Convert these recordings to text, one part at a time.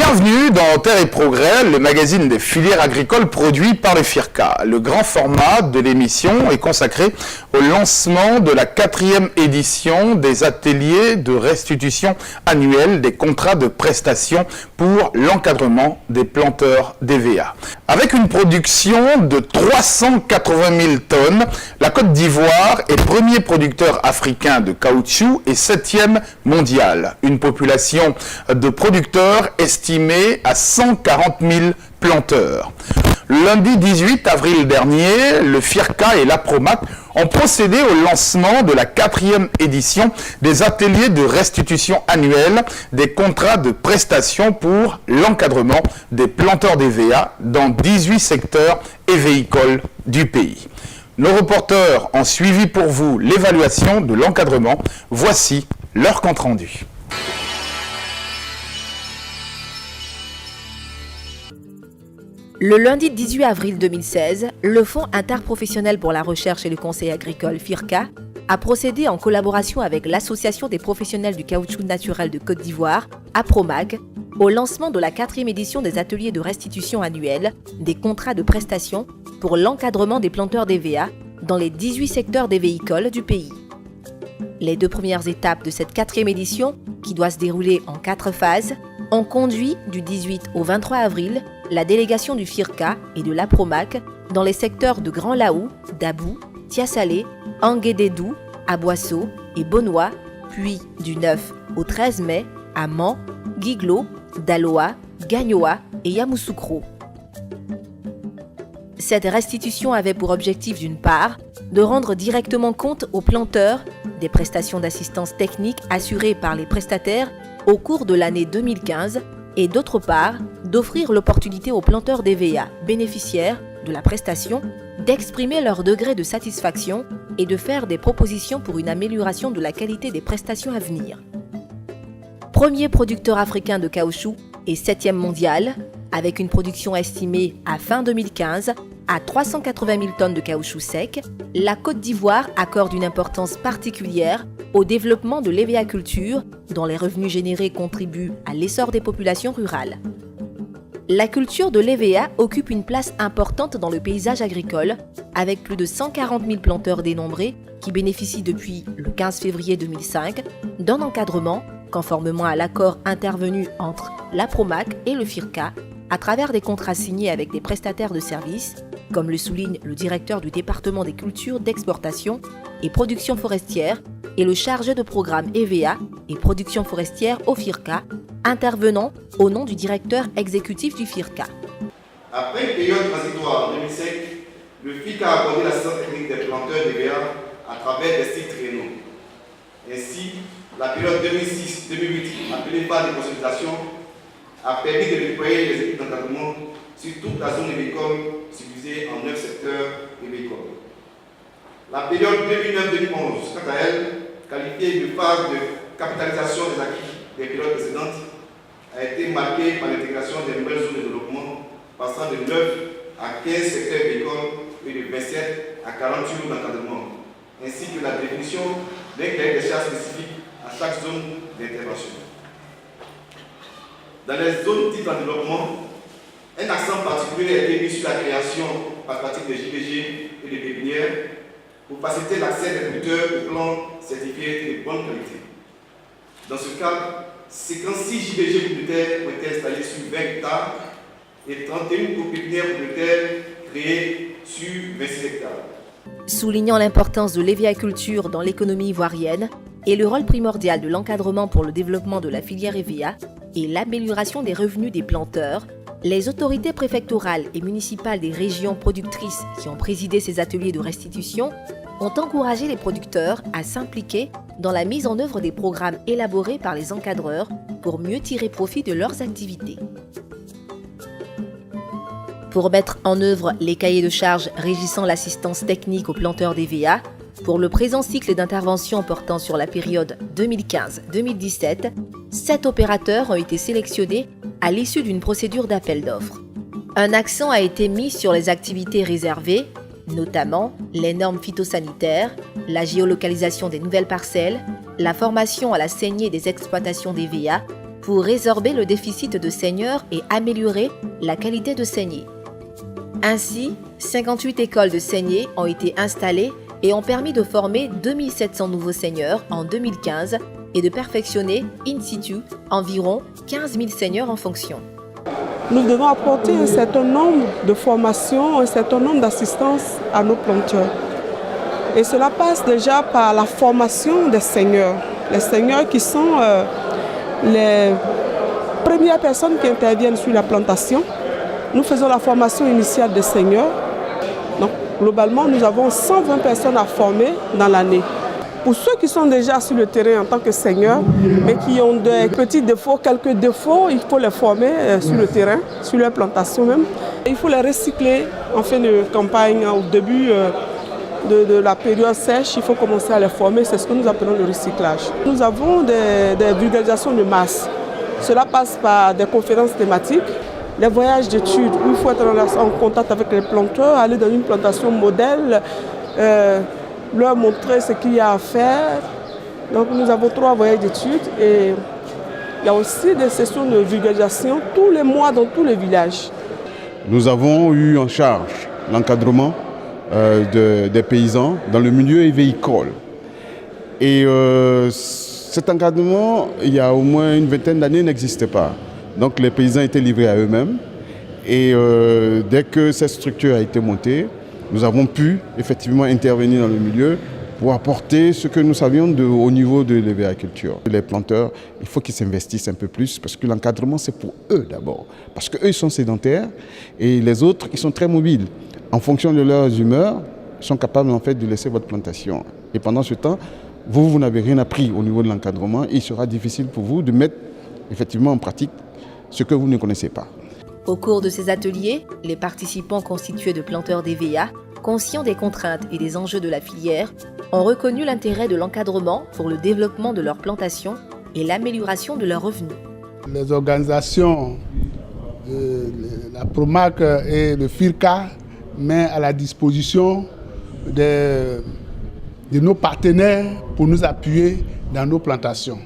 Bienvenue dans Terre et Progrès, le magazine des filières agricoles produit par le FIRCA. Le grand format de l'émission est consacré au lancement de la 4e édition des ateliers de restitution annuelle des contrats de prestation pour l'encadrement des planteurs d'EVA. Avec une production de 380 000 tonnes, la Côte d'Ivoire est premier producteur africain de caoutchouc et 7e mondial. Une population de producteurs estimée à 140 000 planteurs. Lundi 18 avril dernier, le FIRCA et l'APROMAC ont procédé au lancement de la 4e édition des ateliers de restitution annuelle des contrats de prestation pour l'encadrement des planteurs d'EVA dans 18 secteurs évéicoles du pays. Nos reporters ont suivi pour vous l'évaluation de l'encadrement. Voici leur compte-rendu. Le lundi 18 avril 2016, le Fonds interprofessionnel pour la recherche et le conseil agricole FIRCA a procédé en collaboration avec l'Association des professionnels du caoutchouc naturel de Côte d'Ivoire, APROMAC, au lancement de la 4e édition des ateliers de restitution annuelle des contrats de prestation pour l'encadrement des planteurs d'EVA dans les 18 secteurs évéicoles du pays. Les 2 premières étapes de cette 4e édition, qui doit se dérouler en 4 phases, ont conduit du 18 au 23 avril la délégation du FIRCA et de l'APROMAC dans les secteurs de Grand Laou, Dabou, Tiasalé, Anguédédou, Aboisseau et Bonois, puis du 9 au 13 mai à Mans, Guiglo, Daloa, Gagnoa et Yamoussoukro. Cette restitution avait pour objectif d'une part de rendre directement compte aux planteurs des prestations d'assistance technique assurées par les prestataires au cours de l'année 2015 et d'autre part d'offrir l'opportunité aux planteurs d'EVA bénéficiaires de la prestation d'exprimer leur degré de satisfaction et de faire des propositions pour une amélioration de la qualité des prestations à venir. Premier producteur africain de caoutchouc et 7e mondial, avec une production estimée à fin 2015 à 380 000 tonnes de caoutchouc sec, la Côte d'Ivoire accorde une importance particulière au développement de l'EVA-culture, dont les revenus générés contribuent à l'essor des populations rurales. La culture de l'EVA occupe une place importante dans le paysage agricole, avec plus de 140 000 planteurs dénombrés qui bénéficient depuis le 15 février 2005 d'un encadrement, conformément à l'accord intervenu entre l'APROMAC et le FIRCA, à travers des contrats signés avec des prestataires de services, comme le souligne le directeur du département des cultures d'exportation et production forestière et le chargé de programme EVA et production forestière au FIRCA, intervenant au nom du directeur exécutif du FIRCA. Après une période transitoire en 2005, le FIRCA a abordé l'assistance technique des planteurs d'EVA à travers des sites rénaux. Ainsi, la période 2006-2008, appelée phase de consolidation, a permis de déployer les équipes d'encadrement sur toute la zone évéicole subdivisée en 9 secteurs évéicoles. La période 2009-2011, quant à elle, qualifiée de phase de capitalisation des acquis des périodes précédentes, a été marquée par l'intégration des nouvelles zones de développement, passant de 9 à 15 secteurs évéicoles et de 27 à 48 jours d'encadrement, ainsi que la définition d'un cahier des charges spécifique à chaque zone d'intervention. Dans les zones dites en développement, un accent particulier a été mis sur la création par pratique des JBG et des pépinières pour faciliter l'accès des producteurs aux plants certifiés de bonne qualité. Dans ce cadre, 56 JBG communautaires ont été installés sur 20 hectares et 31 pépinières communautaires créées sur 26 hectares. Soulignant l'importance de l'EVA-culture dans l'économie ivoirienne et le rôle primordial de l'encadrement pour le développement de la filière EVA et l'amélioration des revenus des planteurs, les autorités préfectorales et municipales des régions productrices qui ont présidé ces ateliers de restitution ont encouragé les producteurs à s'impliquer dans la mise en œuvre des programmes élaborés par les encadreurs pour mieux tirer profit de leurs activités. Pour mettre en œuvre les cahiers de charges régissant l'assistance technique aux planteurs d'EVA, pour le présent cycle d'intervention portant sur la période 2015-2017, 7 opérateurs ont été sélectionnés à l'issue d'une procédure d'appel d'offres. Un accent a été mis sur les activités réservées, notamment les normes phytosanitaires, la géolocalisation des nouvelles parcelles, la formation à la saignée des exploitations d'EVA pour résorber le déficit de seigneurs et améliorer la qualité de saignée. Ainsi, 58 écoles de saignée ont été installées et ont permis de former 2700 nouveaux seigneurs en 2015 et de perfectionner in situ environ 15 000 seigneurs en fonction. Nous devons apporter un certain nombre de formations, un certain nombre d'assistances à nos planteurs. Et cela passe déjà par la formation des seigneurs. Les seigneurs qui sont les premières personnes qui interviennent sur la plantation. Nous faisons la formation initiale des seigneurs. Donc, globalement, nous avons 120 personnes à former dans l'année. Pour ceux qui sont déjà sur le terrain en tant que seigneurs, mais qui ont des petits défauts, quelques défauts, il faut les former sur le terrain, sur leur plantation même. Il faut les recycler en fin de campagne, au début de la période sèche, il faut commencer à les former, c'est ce que nous appelons le recyclage. Nous avons des vulgarisations de masse. Cela passe par des conférences thématiques, les voyages d'études où il faut être en contact avec les planteurs, aller dans une plantation modèle, leur montrer ce qu'il y a à faire. Donc nous avons 3 voyages d'études et il y a aussi des sessions de vulgarisation tous les mois dans tous les villages. Nous avons eu en charge l'encadrement des paysans dans le milieu évéicole. Et cet encadrement, il y a au moins une vingtaine d'années, n'existait pas. Donc les paysans étaient livrés à eux-mêmes. Et dès que cette structure a été montée, nous avons pu effectivement intervenir dans le milieu pour apporter ce que nous savions au niveau de l'agriculture. Les planteurs, il faut qu'ils s'investissent un peu plus parce que l'encadrement, c'est pour eux d'abord. Parce qu'eux, ils sont sédentaires et les autres, ils sont très mobiles. En fonction de leurs humeurs, ils sont capables en fait de laisser votre plantation. Et pendant ce temps, vous n'avez rien appris au niveau de l'encadrement. Il sera difficile pour vous de mettre effectivement en pratique ce que vous ne connaissez pas. Au cours de ces ateliers, les participants constitués de planteurs d'EVA, conscients des contraintes et des enjeux de la filière, ont reconnu l'intérêt de l'encadrement pour le développement de leur plantation et l'amélioration de leurs revenus. Les organisations, la PROMAC et le FIRCA mettent à la disposition de nos partenaires pour nous appuyer dans nos plantations.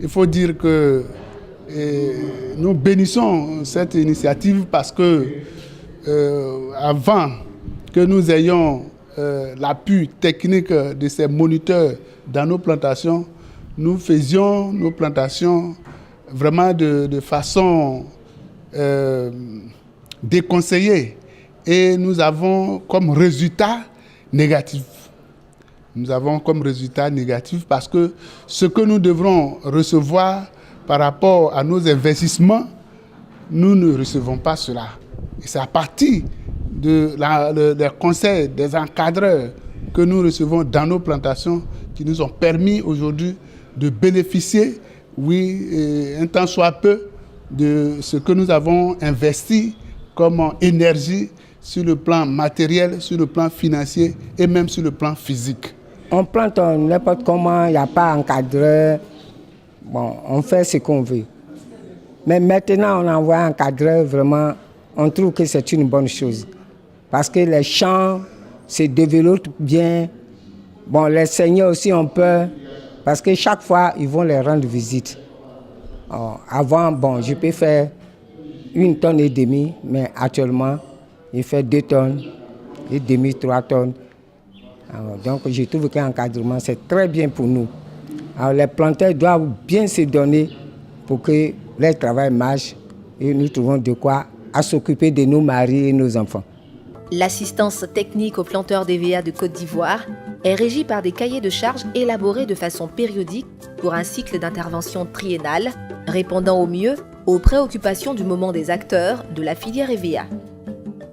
Il faut dire que nous bénissons cette initiative parce que avant que nous ayons l'appui technique de ces moniteurs dans nos plantations, nous faisions nos plantations vraiment de façon déconseillée et nous avons comme résultat négatif. Nous avons comme résultat négatif parce que ce que nous devrons recevoir par rapport à nos investissements, nous ne recevons pas cela. Et c'est à partir des conseils des encadreurs que nous recevons dans nos plantations qui nous ont permis aujourd'hui de bénéficier, oui, un tant soit peu, de ce que nous avons investi comme énergie sur le plan matériel, sur le plan financier et même sur le plan physique. On plante n'importe comment, il n'y a pas encadreur. Bon, on fait ce qu'on veut. Mais maintenant, on envoie un encadreur, vraiment, on trouve que c'est une bonne chose. Parce que les champs se développent bien. Bon, les seigneurs aussi ont peur, parce que chaque fois, ils vont les rendre visite. Avant, bon, je peux faire 1,5 tonne, mais actuellement, il fait 2 tonnes et demi, 3 tonnes. Alors, donc, je trouve qu'un encadrement, c'est très bien pour nous. Alors, les planteurs doivent bien se donner pour que leur travail marche et nous trouvons de quoi à s'occuper de nos maris et nos enfants. L'assistance technique aux planteurs d'EVA de Côte d'Ivoire est régie par des cahiers de charges élaborés de façon périodique pour un cycle d'intervention triennal, répondant au mieux aux préoccupations du moment des acteurs de la filière EVA.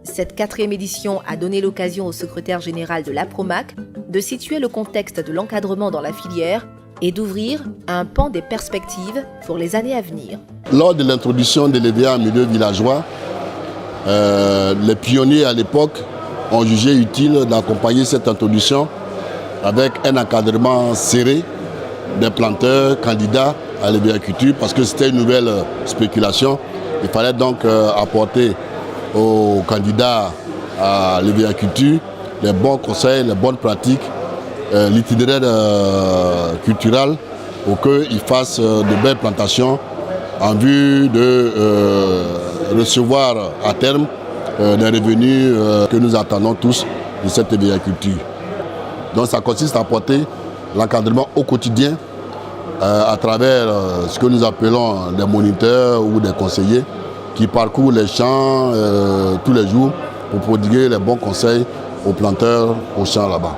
Cette 4e édition a donné l'occasion au secrétaire général de la PROMAC de situer le contexte de l'encadrement dans la filière et d'ouvrir un pan des perspectives pour les années à venir. Lors de l'introduction de l'EVA en milieu villageois, les pionniers à l'époque ont jugé utile d'accompagner cette introduction avec un encadrement serré des planteurs candidats à l'EVA-culture parce que c'était une nouvelle spéculation. Il fallait donc apporter aux candidats à l'EVA-culture les bons conseils, les bonnes pratiques, l'itinéraire culturel pour qu'ils fassent de belles plantations en vue de recevoir à terme les revenus que nous attendons tous de cette agriculture. Donc ça consiste à apporter l'encadrement au quotidien à travers ce que nous appelons des moniteurs ou des conseillers qui parcourent les champs tous les jours pour prodiguer les bons conseils aux planteurs au champ là-bas.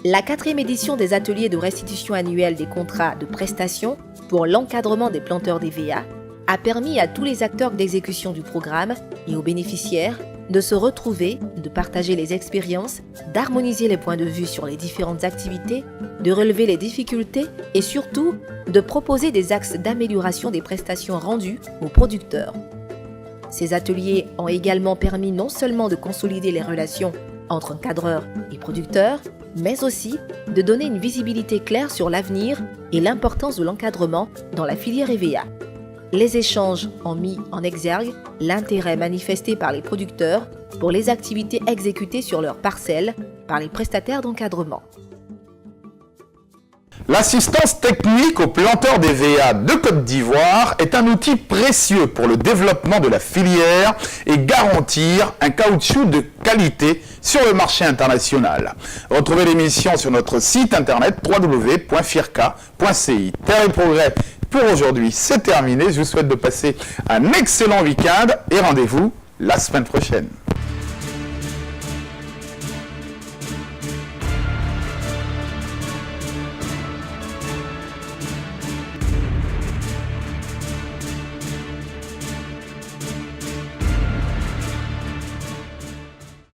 La 4e édition des ateliers de restitution annuelle des contrats de prestation pour l'encadrement des planteurs d'EVA a permis à tous les acteurs d'exécution du programme et aux bénéficiaires de se retrouver, de partager les expériences, d'harmoniser les points de vue sur les différentes activités, de relever les difficultés et surtout de proposer des axes d'amélioration des prestations rendues aux producteurs. Ces ateliers ont également permis non seulement de consolider les relations entre encadreurs et producteurs, mais aussi de donner une visibilité claire sur l'avenir et l'importance de l'encadrement dans la filière EVA. Les échanges ont mis en exergue l'intérêt manifesté par les producteurs pour les activités exécutées sur leurs parcelles par les prestataires d'encadrement. L'assistance technique aux planteurs d'EVA de Côte d'Ivoire est un outil précieux pour le développement de la filière et garantir un caoutchouc de qualité sur le marché international. Retrouvez l'émission sur notre site internet www.firca.ci. Terre et progrès pour aujourd'hui, c'est terminé. Je vous souhaite de passer un excellent week-end et rendez-vous la semaine prochaine.